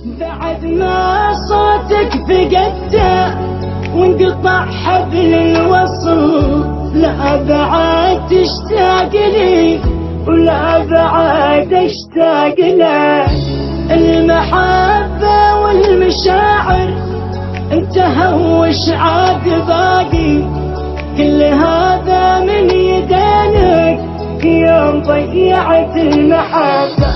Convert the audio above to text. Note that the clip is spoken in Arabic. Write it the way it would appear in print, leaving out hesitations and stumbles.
بعد ما صوتك فقدته وانقطع حبل الوصل، لا بعد تشتاق لي ولا بعد اشتاق لك. المحبة والمشاعر انتهى وش عاد باقي، كل هذا من يدينك يوم ضيعت المحبة.